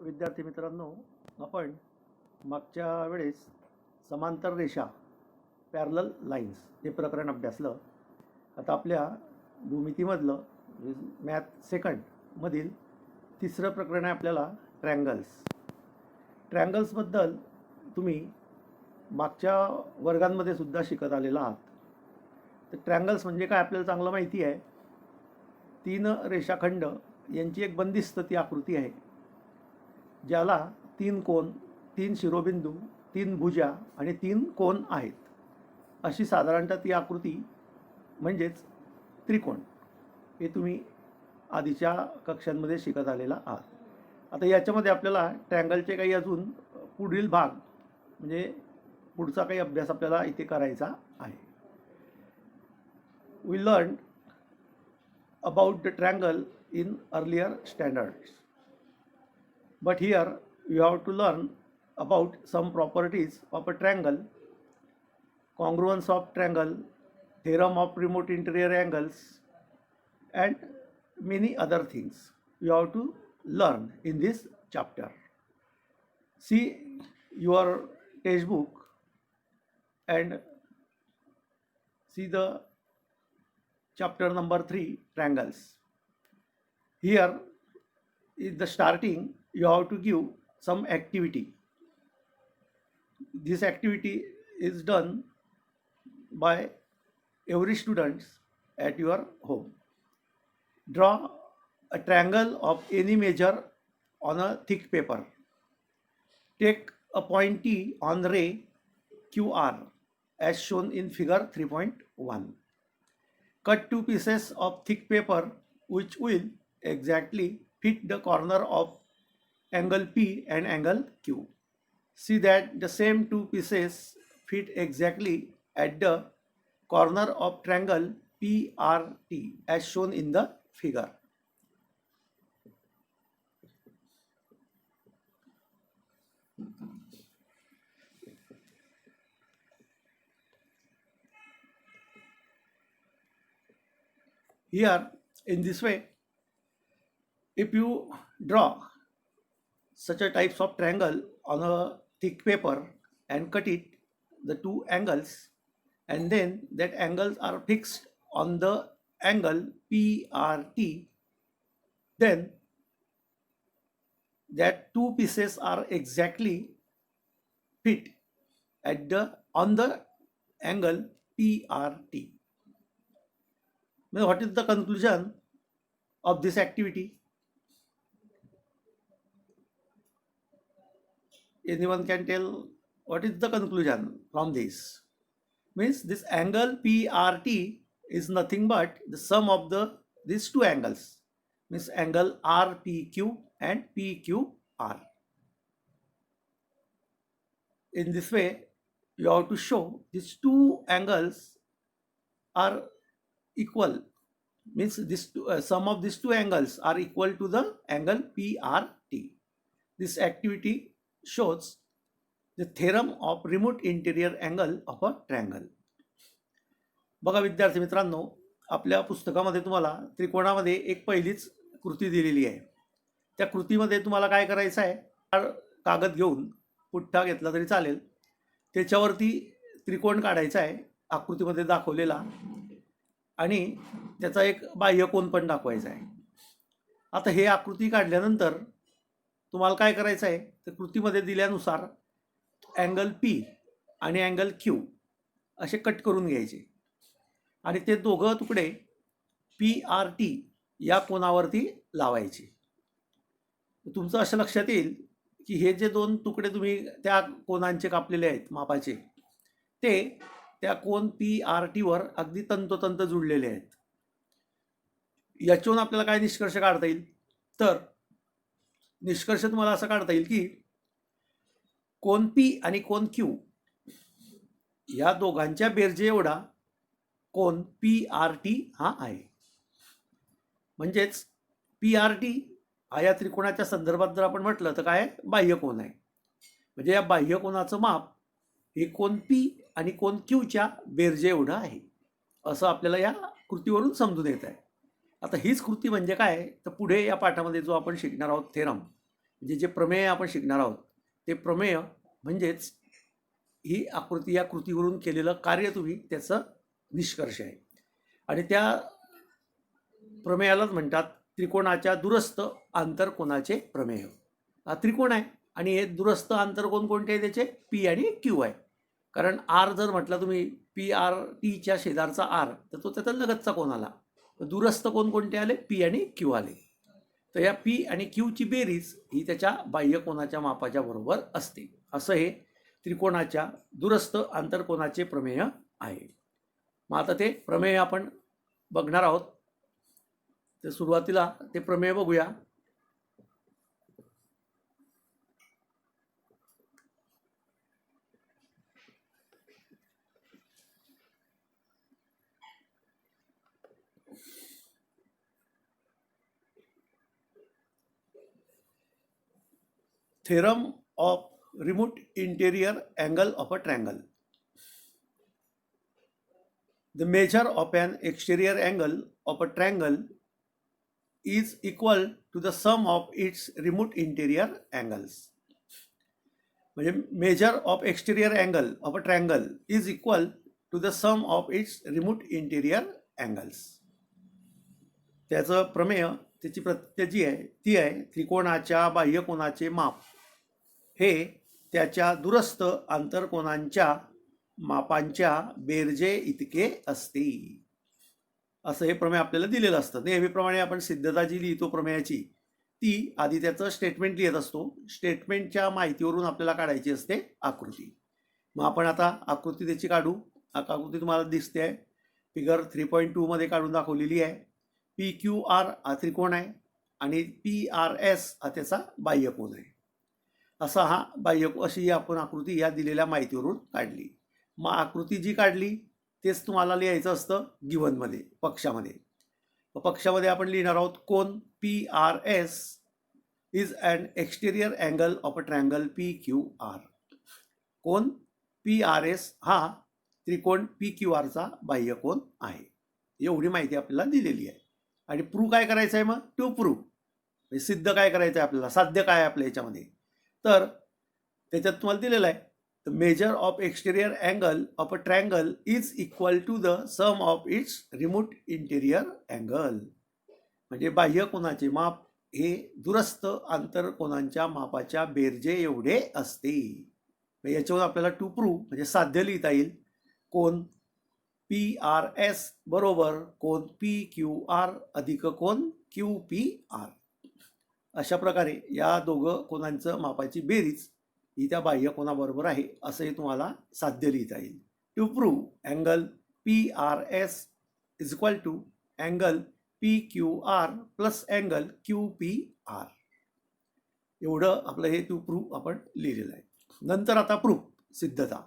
विद्यार्थी मित्रांनो, आपण मागच्या वेळेस समांतर रेषा पॅरलल लाईन्स हे प्रकरण अभ्यासलं. आता आपल्या भूमितीमधलं मॅथ सेकंडमधील तिसरं प्रकरण आहे आपल्याला ट्रँगल्स. ट्रँगल्सबद्दल तुम्ही मागच्या वर्गांमध्ये सुद्धा शिकत आलेला आहात. तर ट्रँगल्स म्हणजे काय आपल्याला चांगलं माहिती आहे. तीन रेषाखंड यांची एक बंदिस्त ती आकृती आहे, ज्याला तीन कोन, तीन शिरोबिंदू, तीन भुजा आणि तीन कोन आहेत. अशी साधारणतः ती आकृती म्हणजेच त्रिकोण हे तुम्ही आधीच्या कक्षांमध्ये शिकत आलेला आहात. आता याच्यामध्ये आपल्याला ट्रँगलचे काही अजून पुढील भाग म्हणजे पुढचा काही अभ्यास आपल्याला इथे करायचा आहे. We learn about the triangle in earlier standards, but here you have to learn about some properties of a triangle, congruence of triangle, theorem of remote interior angles, and many other things you have to learn in this chapter. See your textbook and see the chapter number 3, triangles. Here is the starting. You have to give some activity. This activity is done by every student at your home. Draw a triangle of any measure on a thick paper. Take a pointy on ray QR as shown in figure 3.1. Cut two pieces of thick paper which will exactly fit the corner of angle P and angle Q. See that the same two pieces fit exactly at the corner of triangle PRT as shown in the figure. Here, in this way, if you draw such a types of triangle on a thick paper and cut it, the two angles, and then that angles are fixed on the angle PRT, then that two pieces are exactly fit at on the angle PRT. What is the conclusion of this activity? Anyone can tell what is the conclusion from this? Means this angle PRT is nothing but the sum of these two angles, means angle RPQ and PQR. In this way, you have to show these two angles are equal, means this sum of these two angles are equal to the angle PRT. This activity shows the theorem of remote interior angle of a triangle. बघा विद्यार्थी मित्रांनो, आपल्या पुस्तकामध्ये तुम्हाला त्रिकोणामध्ये एक पहिलीच कृती दिलेली आहे. त्या कृतीमध्ये तुम्हाला काय करायचं आहे, कागद घेऊन पुठ्ठा घेतला तरी चालेल, त्याच्यावरती त्रिकोण काढायचा आहे आकृतीमध्ये दाखवलेला आणि त्याचा एक बाह्यकोन पण दाखवायचा आहे. आता हे आकृती काढल्यानंतर तुम्हाला काय करायचं आहे, तर कृतीमध्ये दिल्यानुसार अँगल पी आणि अँगल क्यू असे कट करून घ्यायचे आणि ते दोघं तुकडे PRT या कोनावरती लावायचे. तुमचं असं लक्षात येईल की हे जे दोन तुकडे तुम्ही त्या कोनांचे कापलेले आहेत मापाचे, ते त्या कोन PRT वर अगदी तंतोतंत जुळलेले आहेत. याच्यावरून आपल्याला काय निष्कर्ष काढता येईल, तर निष्कर्ष तुम्हाला असं काढता येईल की कोन P आणि कोन Q या दोघांच्या बेरजे एवढा कोन PRT हा आहे. म्हणजेच PRT हा या त्रिकोणाच्या संदर्भात जर आपण म्हटलं तर काय बाह्यकोन आहे. म्हणजे या बाह्यकोनाचं माप हे कोन P आणि कोन Qच्या बेरजे एवढं आहे असं आपल्याला या कृतीवरून समजून येत आहे. आता हीच कृती म्हणजे काय, तर पुढे या पाठामध्ये जो आपण शिकणार आहोत थेरम, म्हणजे जे प्रमेय आपण शिकणार आहोत ते प्रमेय म्हणजेच ही आकृती, या कृतीवरून केलेलं कार्य तुम्ही त्याचं निष्कर्ष आहे. आणि त्या प्रमेयालाच म्हणतात त्रिकोणाच्या दूरस्थ आंतरकोनाचे प्रमेय. हा त्रिकोण आहे आणि हे दूरस्थ आंतरकोन कोणते आहे त्याचे? पी आणि क्यू आहे. कारण आर जर म्हटलं तुम्ही पी आर टीच्या शेजारचा आर, तर तो त्याचा लगतचा कोण आला. दूरस्थ कोण कोणते आले? पी आणि क्यू आले. तर या पी आणि क्यूची बेरीज ही त्याच्या बाह्य कोनाच्या मापाच्या बरोबर असते. असं हे त्रिकोणाच्या दूरस्थ आंतरकोनाचे प्रमेय आहे. मग आता ते प्रमेय आपण बघणार आहोत. तर सुरुवातीला ते प्रमेय बघूया. Theorem of remote interior angle of a triangle. The measure of an exterior angle of a triangle is equal to the sum of its remote interior angles. म्हणजे measure of exterior angle of a triangle is equal to the sum of its remote interior angles. त्याचं प्रमेय, त्याची प्रत्यय जी आहे ती आहे त्रिकोणाच्या बाह्यकोनाचे माप हे त्याच्या दूरस्थ आंतरकोनांच्या मापांच्या बेरजे इतके असते. असं हे प्रमेय आपल्याला दिलेलं असतं. नेहमीप्रमाणे आपण सिद्धता जी लिहितो प्रमेयाची, ती आधी त्याचं स्टेटमेंट लिहित असतो. स्टेटमेंटच्या माहितीवरून आपल्याला काढायची असते आकृती. मग आपण आता आकृती त्याची काढू. आकृती तुम्हाला दिसते आहे, फिगर 3.2 मध्ये काढून दाखवलेली आहे. पी क्यू आर हा त्रिकोण आहे आणि पी आर एस हा त्याचा बाह्यकोन आहे. असा हा अशी आपण आकृती या दिलेल्या माहितीवरून काढली. मग आकृती जी काढली तेच तुम्हाला लिहायचं असतं गिव्हनमध्ये, पक्षामध्ये. पक्षामध्ये आपण लिहिणार आहोत कोन P R S is an exterior angle of a triangle P Q R. कोन पी आर एस हा त्रिकोण पी क्यू आरचा बाह्यकोन आहे. एवढी माहिती आपल्याला दिलेली आहे. आणि प्रूव्ह काय करायचं आहे? मग टू प्रूव्ह, सिद्ध काय करायचं आहे आपल्याला, साध्य काय आहे आपल्या याच्यामध्ये. तर त्याच्यात तुम्हाला दिलेलं आहे the measure of exterior angle of a triangle is equal to the sum of its remote interior angle. म्हणजे बाह्य कोनाचे माप हे दूरस्थ आंतरकोनांच्या मापाच्या बेरजे एवढे असते. याच्यावर आपल्याला टू प्रूव्ह म्हणजे साध्य लिहिता येईल कोन पी आर एस बरोबर कोन पी क्यू आर अधिक कोन क्यू पी आर. अशा प्रकारे या दोघं कोनांचं मापाची बेरीज ही त्या बाह्य कोनाबरोबर आहे असंही तुम्हाला साध्य लिहिता येईल. To prove angle P R S is equal to angle P Q R plus angle Q P R. एवढं आपलं हे टू प्रूव्ह आपण लिहिलेलं आहे. नंतर आता प्रूफ, सिद्धता.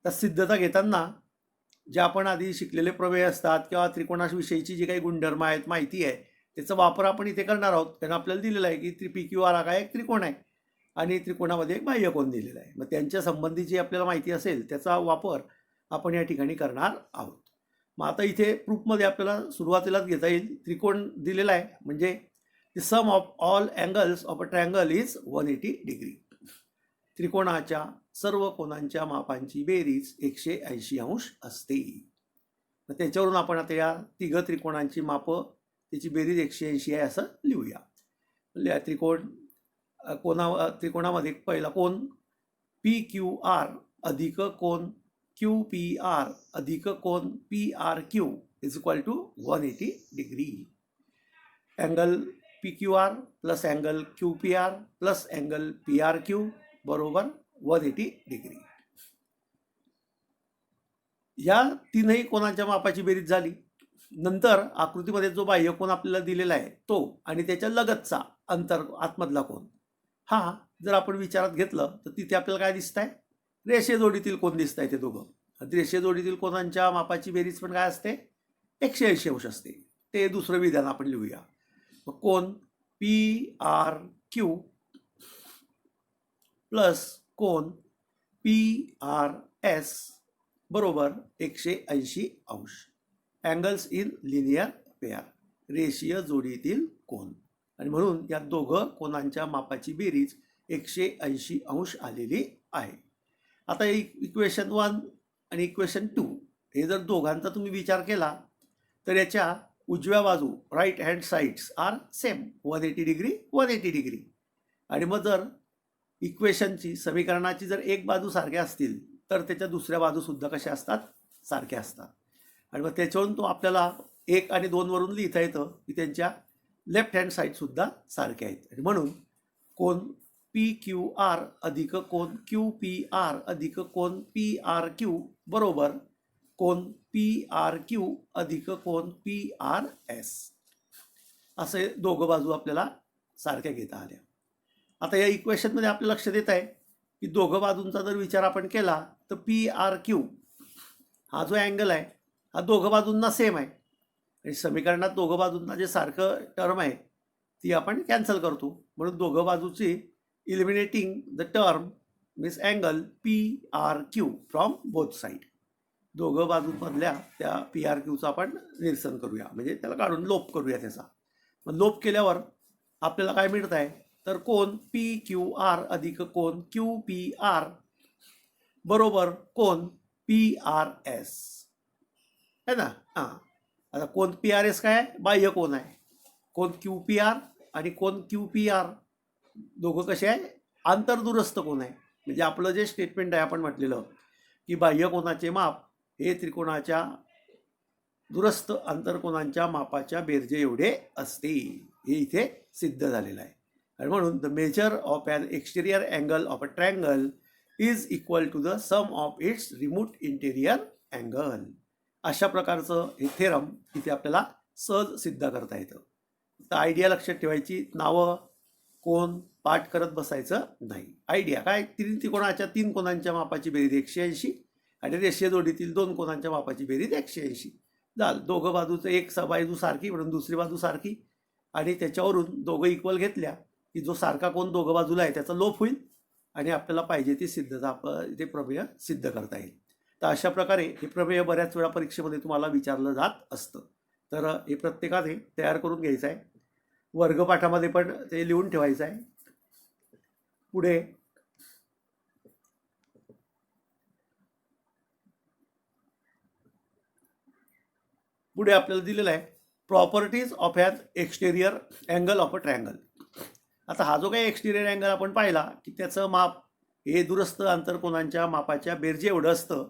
तर सिद्धता घेताना जे आपण आधी शिकलेले प्रमेय असतात किंवा त्रिकोणाविषयीची जी काही गुणधर्म आहेत, माहिती आहे, त्याचा वापर आपण इथे करणार आहोत. कारण आपल्याला दिलेलं आहे की पी क्यू आर हा काय एक त्रिकोण आहे आणि त्रिकोणामध्ये एक बाह्यकोन दिलेला आहे. मग त्यांच्या संबंधीची आपल्याला माहिती असेल त्याचा वापर आपण या ठिकाणी करणार आहोत. मग आता इथे प्रूफमध्ये आपल्याला सुरुवातीलाच घेता येईल त्रिकोण दिलेला आहे म्हणजे the sum of all angles of a triangle is 180 degree. त्रिकोणाच्या सर्व कोनांच्या मापांची बेरीज 180 अंश असते. तर त्याच्यावरून आपण आता या तिघ त्रिकोणांची मापं त्याची बेरीज 180 आहे असं लिहूया. त्रिकोणामध्ये पहिला कोन पी क्यू आर अधिक कोन क्यू पी आर अधिक कोन P R Q is equal to 180 degree. Angle P Q R plus angle Q P R plus angle P R Q बरोबर 180 डिग्री. या तीनही कोनांच्या मापाची बेरीज झाली. नंतर आकृतीमध्ये जो बाह्यकोन आपल्याला दिलेला आहे तो आणि त्याच्या लगतचा आतमधला कोन, हा जर आपण विचारात घेतलं तर तिथे आपल्याला काय दिसत आहे? रेषे जोडीतील कोन दिसत आहे ते दोघं. रेषे जोडीतील कोनांच्या मापाची बेरीज पण काय असते? 180 अंश असते. ते दुसरं विधान आपण लिहूया. मग कोन पी आर क्यू प्लस कोन पी आर एस बरोबर 180 अंश. अँगल्स इन लिनियर पेअर, रेषीय जोडीतील कोन. आणि म्हणून या दोघं कोनांच्या मापाची बेरीज 180 अंश आलेली आहे. आता इक्वेशन 1 आणि इक्वेशन 2 हे जर दोघांचा तुम्ही विचार केला तर याच्या उजव्या बाजू right hand sides are same 180 degree 180 degree. आणि मग जर इक्वेशनची समीकरणाची जर एक बाजू सारख्या असतील तर त्याच्या दुसऱ्या बाजूसुद्धा कशा असतात, सारख्या असतात. आणि मग त्याच्यावरून तो आपल्याला 1 आणि 2 वरून लिहिता येतं की त्यांच्या लेफ्ट हँड साईडसुद्धा सारख्या आहेत. आणि म्हणून कोन पी क्यू आर अधिक कोन क्यू पी आर अधिक कोन पी आर क्यू बरोबर कोन पी आर क्यू अधिक कोन पी आर एस, असे दोघं बाजू आपल्याला सारख्या घेता आल्या. आता या इक्वेशनमध्ये आपल्या लक्षात येत आहे की दोघं बाजूंचा जर विचार आपण केला तर पी आर क्यू हा जो अँगल आहे हा दोघं बाजूंना सेम आहे. आणि समीकरणात दोघं बाजूंना जे सारखं टर्म आहे ती आपण कॅन्सल करतो. म्हणून दोघं बाजूची eliminating the term means angle P R Q from both side. दोघं बाजूंमधल्या त्या पी आर क्यूचं आपण निरसन करूया, म्हणजे त्याला काढून लोप करूया त्याचा. मग लोप केल्यावर आपल्याला काय मिळत आहे तर कोन पी क्यू आर अधिक कोन क्यू पी आर बरोबर कोन पी आर एस है ना. हां, आता कोन पी आर एस काय आहे, बाह्य कोन आहे. कोन क्यू पी आर आणि कोन क्यू पी आर दोघं कसे आहे, आंतरदुरस्थ कोन आहे. म्हणजे आपलं जे स्टेटमेंट आहे आपण म्हटलेलं की बाह्य कोनाचे माप हे त्रिकोणाच्या दुरस्थ आंतरकोनांच्या मापाच्या बेरजे एवढे असते, हे इथे सिद्ध झालेलं आहे. आणि म्हणून the measure of an exterior angle of a triangle is equal to the sum of its remote interior angle. अशा प्रकारचं हे थेरम इथे आपल्याला सहज सिद्ध करता येतं. तर आयडिया लक्षात ठेवायची, नावं कोण पाठ करत बसायचं नाही. आयडिया काय, तीन कोनांच्या मापाची बेरीज 180 आणि रेषीय जोडीतील 2 कोनांच्या मापाची बेरीज 180 झालं. दोघं बाजूचं एक बाजू सारखी म्हणून दुसरी बाजू सारखी, आणि त्याच्यावरून दोघं इक्वल घेतल्या की जो सारखा कोन दोघं बाजूला आहे त्याचा लोप होईल आणि आपल्याला पाहिजे ती सिद्धता ते प्रमेय सिद्ध करता येईल. तर अशा प्रकारे हे प्रमेय बऱ्याच वेळा परीक्षेमध्ये तुम्हाला विचारलं जात असतं. तर हे प्रत्येकाने तयार करून घ्यायचं आहे, वर्गपाठामध्ये पण ते लिहून ठेवायचं आहे. पुढे आपल्याला दिलेलं आहे properties of an exterior angle of a triangle. आता हा जो काही एक्सटेरियर अँगल आपण पाहिला की त्याचं माप हे दुरस्थ आंतरकोनांच्या मापाच्या बेरजे एवढं असतं.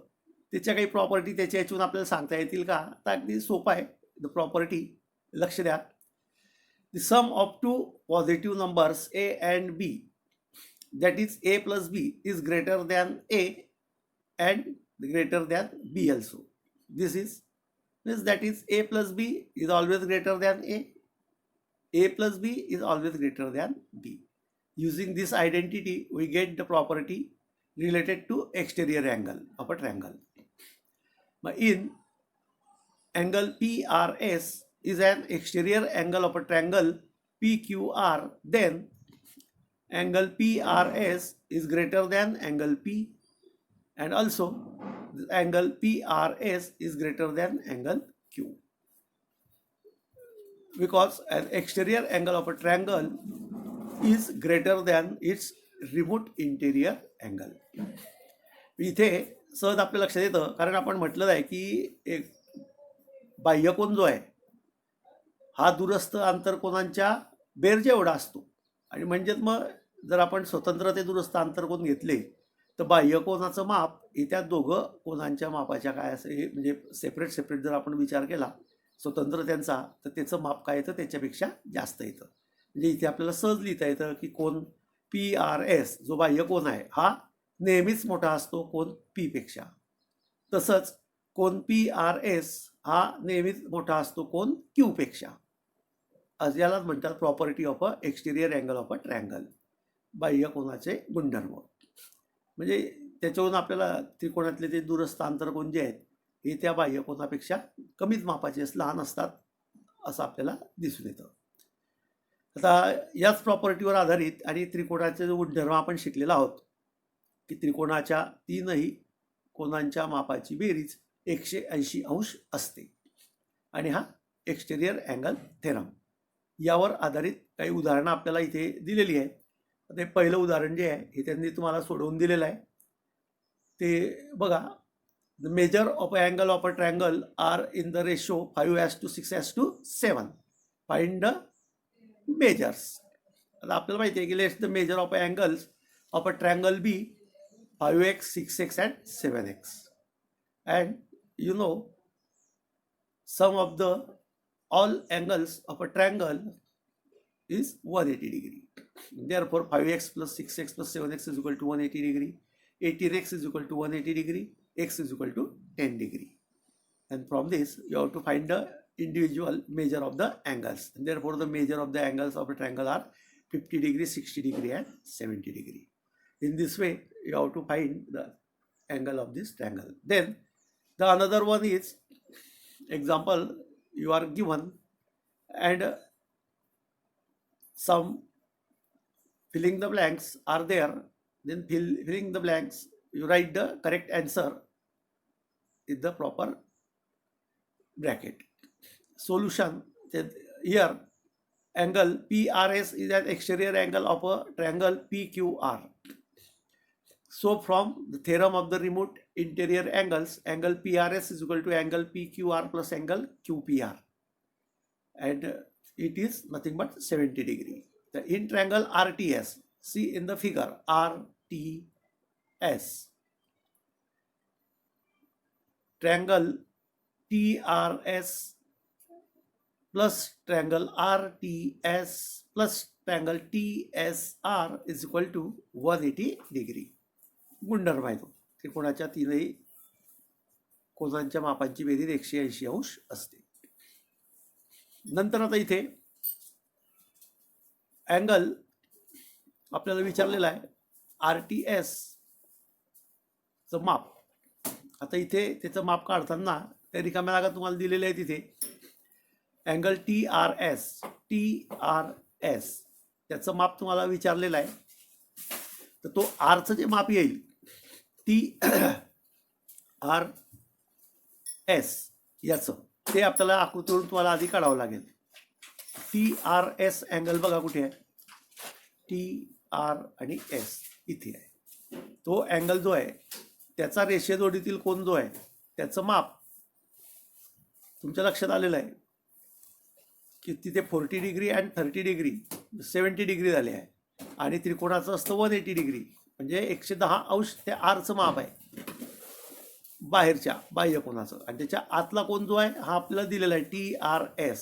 त्याच्या काही प्रॉपर्टी त्याच्या याच्यातून आपल्याला सांगता येतील का, तर अगदी सोपं आहे. द प्रॉपर्टी लक्ष द्या, the sum of two positive numbers A and B that is A plus B is greater than A and greater than B also. This is means that is a plus b is always greater than a plus b is always greater than b. Using this identity we get the property related to exterior angle of a triangle. But in angle PRS is an exterior angle of a triangle PQR, then angle PRS is greater than angle P, and also angle PRS is greater than angle Q, because an exterior angle of a triangle is greater than its remote interior angle. इथे सहज आपल्या लक्षात येतं, कारण आपण म्हटलं आहे की एक बाह्यकोन जो आहे हा दूरस्थ आंतरकोनांच्या बेरजे एवढा असतो. आणि म्हणजेच मग जर आपण स्वतंत्र ते दूरस्थ आंतरकोन घेतले तर बाह्यकोनाचं माप हे त्या दोघं कोनांच्या मापाच्या काय असं हे म्हणजे सेपरेट जर आपण विचार केला स्वतंत्र त्यांचा, तर त्याचं माप काय येतं त्याच्यापेक्षा जास्त येतं. म्हणजे इथे आपल्याला सहज लिहिता येतं की कोन पी आर एस जो बाह्यकोन आहे हा नेहमीच मोठा असतो कोन पी पेक्षा. तसंच कोन पी आर एस हा नेहमीच मोठा असतो कोन क्यू पेक्षा. आज यालाच म्हणतात property of a exterior angle of a triangle, बाह्यकोनाचे गुणधर्म. म्हणजे त्याच्यावरून आपल्याला त्रिकोणातले ते दूरस्थ आंतरकोन जे आहेत हे त्या बाह्यकोनापेक्षा कमीच मापाचे लहान असतात असं आपल्याला दिसून येतं. आता याच प्रॉपर्टीवर आधारित आणि त्रिकोणाचे जो गुणधर्म आपण शिकलेला आहोत की त्रिकोणाच्या तीनही कोनांच्या मापाची बेरीज 180 अंश असते, आणि हा एक्सटेरियर अँगल थेरम. यावर आधारित काही उदाहरणं आपल्याला इथे दिलेली आहेत. आता हे पहिलं उदाहरण जे आहे हे त्यांनी तुम्हाला सोडवून दिलेलं आहे. ते बघा, the measure of a angle of a triangle are in the ratio 5:6:7. Find the measures. आता आपल्याला माहिती आहे की let's the measure of angles of a triangle be 5x, 6x and 7x, and you know sum of the all angles of a triangle is 180 degree. Therefore 5x plus 6x plus 7x is equal to 180 degree, 18x is equal to 180 degree, x is equal to 10 degree, and from this you have to find the individual measure of the angles, and therefore the measure of the angles of a triangle are 50 degree, 60 degree and 70 degree. In this way you have to find the angle of this triangle. Then the another one is example you are given and some filling the blanks are there. Then filling the blanks you write the correct answer in the proper bracket. Solution. Here angle PRS is an exterior angle of a triangle PQR. So from the theorem of the remote interior angles, angle PRS is equal to angle PQR plus angle QPR, and it is nothing but 70 degree. The in triangle RTS, see in the figure RTS, triangle TRS plus triangle RTS plus triangle TSR is equal to 180 degree. गुणधर्म आहे तो. त्रिकोणाच्या तीनही कोनांच्या मापांची बेरीज 180 अंश असते. नंतर आता इथे अँगल आपल्याला विचारलेला आहे RTS चं माप. आता इथे त्याचं माप काढताना त्या रिकाम्या जागा तुम्हाला दिलेल्या आहेत. तिथे अँगल TRS त्याचं माप तुम्हाला विचारलेलं आहे. तर तो आरचं जे माप येईल TRS याचं ते आपल्याला आकृतीवरून तुम्हाला आधी काढावं लागेल. TRS अँगल बघा कुठे आहे, TR आणि S इथे आहे. तो अँगल जो आहे त्याचा रेषेजोडीतील कोन जो आहे त्याचं माप तुमच्या लक्षात आलेलं आहे की तिथे 40 डिग्री आणि 30 डिग्री 70 डिग्री झाले आहे, आणि त्रिकोणाचं असतं 180 डिग्री म्हणजे 110 अंश ते आरचं माप आहे बाहेरच्या बाह्य कोणाचं, आणि त्याच्या आतला कोन जो आहे हा आपल्याला दिलेला आहे TRS,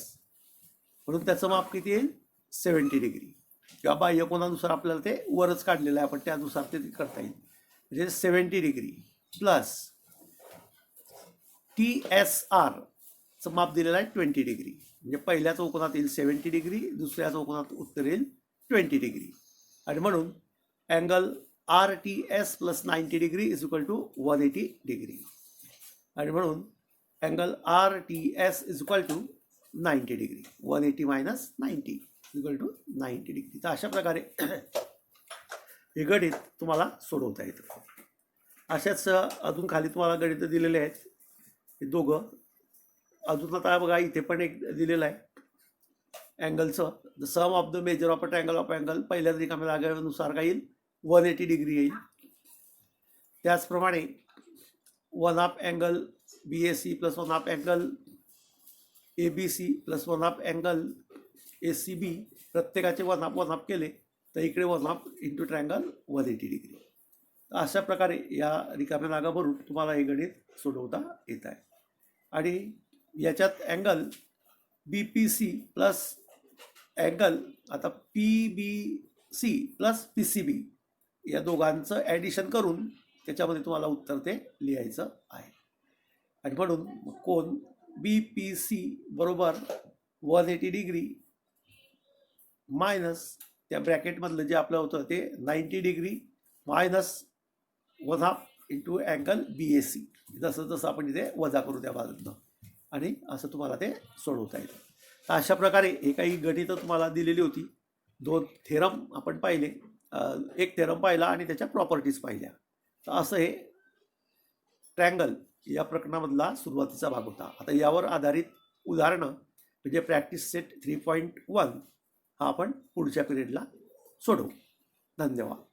म्हणून त्याचं माप किती येईल 70 डिग्री, किंवा बाह्य कोणानुसार आपल्याला ते वरच काढलेलं आहे आपण त्यानुसार ते करता येईल. म्हणजे 70 डिग्री प्लस TSR चं माप दिलेलं आहे 20 डिग्री, म्हणजे पहिल्या चौकोनात येईल 70 डिग्री, दुसऱ्या चौकोनात उत्तर येईल 20 डिग्री, आणि म्हणून angle RTS plus 90 degree is equal to 180 degree, आणि म्हणून angle RTS is equal to 90 degree. 180 minus 90 is equal to 90 degree. तर अशा प्रकारे हे गणित तुम्हाला सोडवता येतं. अशाच अजून खाली तुम्हाला गणित दिलेले आहेत हे दोघं. अजून आता बघा इथे पण एक दिलेलं आहे अँगलचं, the sum of the measure of a triangle of angle. पहिल्याच रिकाम्या जागेनुसार काय येईल 180 डिग्री येईल. त्याचप्रमाणे 1/2 angle BAC plus 1/2 angle ABC plus 1/2 angle ACB, प्रत्येकाचे 1/2 केले तर इकडे 1/2 इंटू ट्रायंगल 180 डिग्री. अशा प्रकारे या रिकाम्या जागा भरून तुम्हाला हे गणित सोडवता येत आहे. आणि याच्यात अँगल BPC प्लस अँगल आता PBC प्लस PCB या दोघांचं ॲडिशन करून त्याच्यामध्ये तुम्हाला उत्तर ते लिहायचं आहे. आणि म्हणून कोन BPC बरोबर 180 डिग्री मायनस त्या ब्रॅकेटमधलं जे आपलं होतं ते 90 degree minus 1/2 into angle BAC, जसं जसं आपण इथे वजा करू त्या बाजूनं, आणि असं तुम्हाला ते सोडवता येतं. तर अशा प्रकारे हे काही गणितं तुम्हाला दिलेली होती. 2 थेरम आपण पाहिले, एक थेरम पाहिला आणि त्याच्या प्रॉपर्टीज पाहिल्या. तर असं हे ट्रँगल या प्रकरणामधला सुरुवातीचा भाग होता. आता यावर आधारित उदाहरणं म्हणजे प्रॅक्टिस सेट 3.1 हा आपण पुढच्या पिरियडला सोडवू. धन्यवाद.